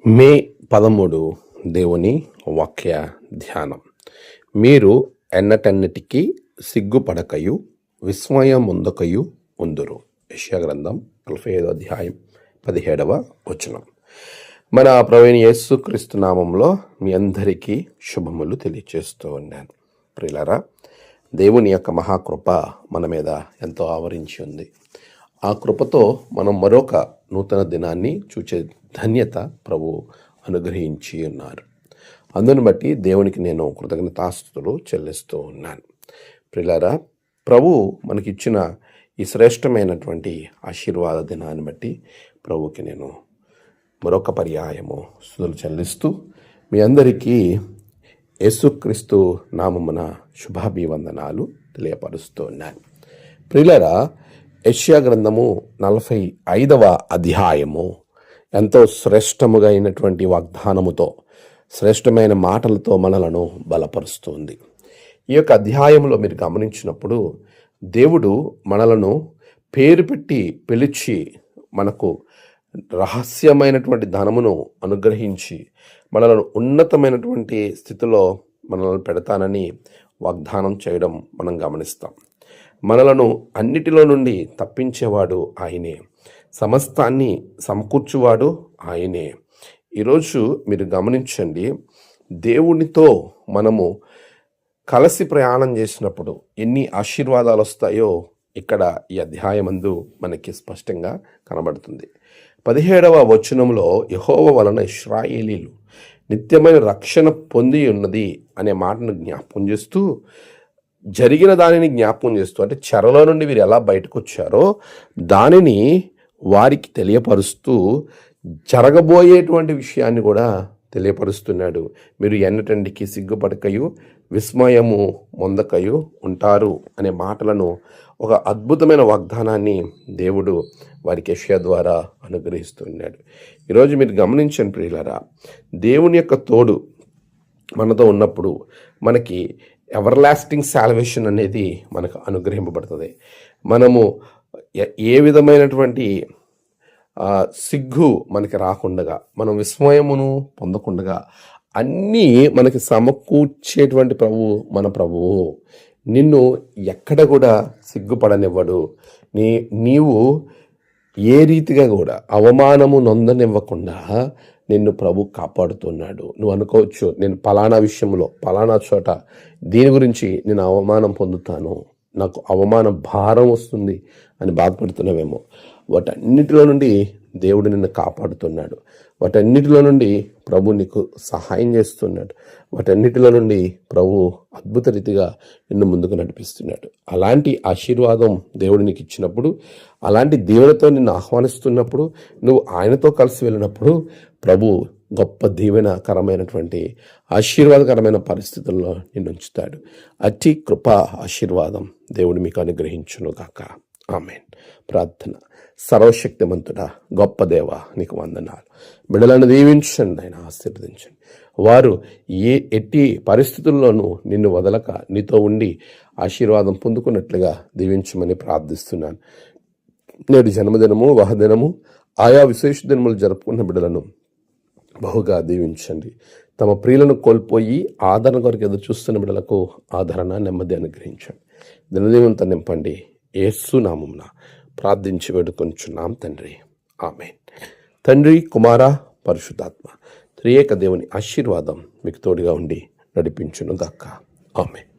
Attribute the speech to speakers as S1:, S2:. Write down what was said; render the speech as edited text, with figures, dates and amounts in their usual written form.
S1: మే 13 దేవుని వాక్య ధ్యానం. మీరు ఎన్నటన్నిటికీ సిగ్గుపడకయు విస్మయముందకయు ఉందురు. యెషయా గ్రంథం 45వ అధ్యాయం 17వ వచనం. మన ప్రభువైన యేసుక్రీస్తు నామంలో మీ అందరికీ శుభములు తెలియజేస్తూ ఉన్నాను. ప్రియులారా, దేవుని యొక్క మహాకృప మన మీద ఎంతో ఆవరించి ఉంది. ఆ కృపతో మనం మరొక నూతన దినాన్ని చూచే ధన్యత ప్రభు అనుగ్రహించి ఉన్నారు. అందుని బట్టి దేవునికి నేను కృతజ్ఞతాస్తుతులు చెల్లిస్తూ ఉన్నాను. ప్రియులారా, ప్రభు మనకిచ్చిన ఈ శ్రేష్టమైనటువంటి ఆశీర్వాద దినాన్ని బట్టి ప్రభుకి నేను మరొక పర్యాయము స్తుతులు చెల్లిస్తూ మీ అందరికీ యేసుక్రీస్తు నామమున శుభాభివందనాలు తెలియపరుస్తూ ఉన్నాను. ప్రియులారా, యెషయా గ్రంథము 45వ అధ్యాయము ఎంతో శ్రేష్టముగా అయినటువంటి వాగ్దానముతో, శ్రేష్టమైన మాటలతో మనలను బలపరుస్తుంది. ఈ యొక్క అధ్యాయంలో మీరు గమనించినప్పుడు దేవుడు మనలను పేరు పెట్టి పిలిచి మనకు రహస్యమైనటువంటి ధనమును అనుగ్రహించి మనలను ఉన్నతమైనటువంటి స్థితిలో మనల్ని పెడతానని వాగ్దానం చేయడం మనం గమనిస్తాం. మనలను అన్నిటిలో నుండి తప్పించేవాడు ఆయనే, సమస్తాన్ని సమకూర్చువాడు ఆయనే. ఈరోజు మీరు గమనించండి, దేవునితో మనము కలిసి ప్రయాణం చేసినప్పుడు ఎన్ని ఆశీర్వాదాలు వస్తాయో ఇక్కడ ఈ అధ్యాయమందు మనకి స్పష్టంగా కనబడుతుంది. 17వ వచనంలో యెహోవా వలన ఇశ్రాయేలీలు నిత్యమైన రక్షణ పొంది ఉన్నది అనే మాటను జ్ఞాపకం చేస్తూ, జరిగిన దానిని జ్ఞాపకం చేస్తూ, అంటే చెరలో నుండి వీరు ఎలా బయటకు వచ్చారో దానిని వారికి తెలియపరుస్తూ జరగబోయేటువంటి విషయాన్ని కూడా తెలియపరుస్తున్నాడు. మీరు ఎన్నటండికి సిగ్గుపడకయు విస్మయము పొందకయు ఉంటారు అనే మాటలను, ఒక అద్భుతమైన వాగ్దానాన్ని దేవుడు వారికి యెషయా ద్వారా అనుగ్రహిస్తున్నాడు. ఈరోజు మీరు గమనించండి ప్రియులారా, దేవుని యొక్క తోడు మనతో ఉన్నప్పుడు మనకి ఎవర్లాస్టింగ్ సాల్వేషన్ అనేది మనకు అనుగ్రహింపబడుతుంది. మనము ఏ విధమైనటువంటి సిగ్గు మనకి రాకుండగా, మనం విస్మయమును పొందకుండగా అన్నీ మనకి సమకూర్చేటువంటి ప్రభువు మన ప్రభువు. నిన్ను ఎక్కడ కూడా సిగ్గుపడనివ్వడు. నీవు ఏ రీతిగా కూడా అవమానము నొందనివ్వకుండా నిన్ను ప్రభు కాపాడుతున్నాడు. నువ్వు అనుకోవచ్చు, నేను పలానా విషయంలో పలానా చోట దీని గురించి నేను అవమానం పొందుతాను, నాకు అవమాన భారం వస్తుంది అని బాధపడుతున్నావేమో. వాటన్నిటిలో నుండి దేవుడు నిన్ను కాపాడుతున్నాడు. వాటన్నిటిలో నుండి ప్రభు నీకు సహాయం చేస్తున్నాడు. వాటన్నిటిలో నుండి ప్రభు అద్భుత రీతిగా నిన్ను ముందుకు నడిపిస్తున్నాడు. అలాంటి ఆశీర్వాదం దేవుడు నీకు ఇచ్చినప్పుడు, అలాంటి దీవెనతో నిన్ను ఆహ్వానిస్తున్నప్పుడు, నువ్వు ఆయనతో కలిసి వెళ్ళినప్పుడు ప్రభు గొప్ప దీవెనకరమైనటువంటి ఆశీర్వాదకరమైన పరిస్థితుల్లో నిన్ను ఉంచుతాడు. అతి కృపా ఆశీర్వాదం దేవుడు మీకు అనుగ్రహించును గాక. ఆమేన్. ప్రార్థన. సర్వశక్తిమంతుడా, గొప్ప దేవ, నీకు వందనాలు. బిడ్డలను దీవించండి, ఆయన ఆశీర్వదించండి. వారు ఎట్టి పరిస్థితుల్లోనూ నిన్ను వదలక నీతో ఉండి ఆశీర్వాదం పొందుకున్నట్లుగా దీవించమని ప్రార్థిస్తున్నాను. నేడు జన్మదినము, వహదినము, ఆయా విశేష దినములు జరుపుకున్న బిడ్డలను బహుగా దీవించండి. తమ ప్రియులను కోల్పోయి ఆదరణ కొరకు ఎదురు చూస్తున్న బిడ్డలకు ఆదరణ, నెమ్మది అనుగ్రహించండి. దినదీవంతో నింపండి. యేసు నామమున ప్రార్థించి వేడుకొంచున్నాం తండ్రి. ఆమేన్. తండ్రి, కుమార, పరిశుద్ధాత్మ త్రియేక దేవుని ఆశీర్వాదం మీకు తోడుగా ఉండి నడిపించును గాక. ఆమేన్.